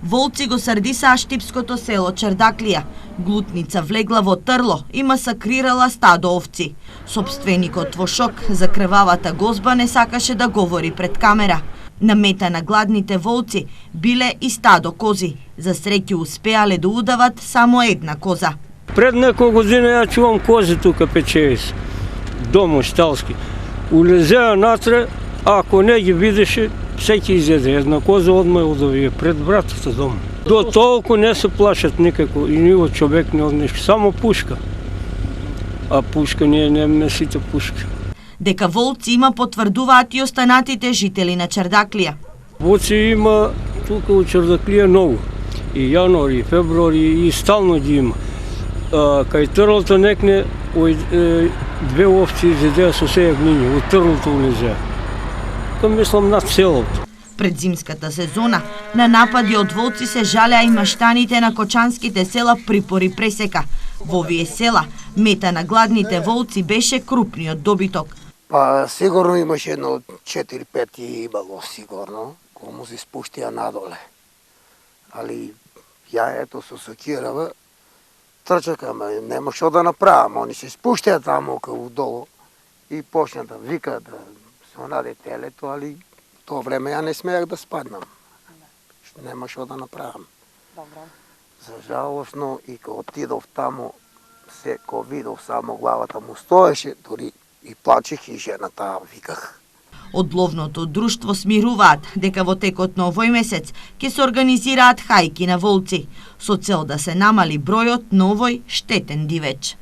Волци го сардисаа штипското село Чердаклија. Глутница влегла во Трло и масакрирала стадо овци. Сопственикот во шок за крвавата гозба не сакаше да говори пред камера. На мета на гладните волци биле и стадо кози. За среќу успеале да удават само една коза. Пред неколку години ја чувам кози тука печеви се. Дом шталски. Улезеа натре, ако не ги видеше, всеки изеде. Една коза одма удавија пред братата дом. До толку не се плашат никако и ниво човек не однешки, само пушка. А пушка не месите пушка. Дека волци има потврдуваат и останатите жители на Чердаклија. Волци има тука у Чердаклија многу. И јануари, и февруари, и стално ги има. Кај Трлото некне две овци изедеа со сеја гниње, од Трлото улезеа. Мислам над селото. Пред зимската сезона на напади од волци се жалеа и маштаните на кочанските села Припори Пресека. Во овие села мета на гладните волци беше крупниот добиток. Па сигурно имаше едно 4-5 имало сигурно, кому се спуштија надоле. Али ја ето со сокирава трчак, ама нема што да направам, они се спуштија таму кај долу и почна да вика да се наде телето, али тоа време ја не смеах да спаднам. Нема што да направам. За жалосно и кога отидов таму, се кога видов само главата му стоеше, дури и плачех и жената виках. Од ловното друштво смируваат дека во текот на овој месец ќе се организираат хајки на волци со цел да се намали бројот на овој штетен дивеч.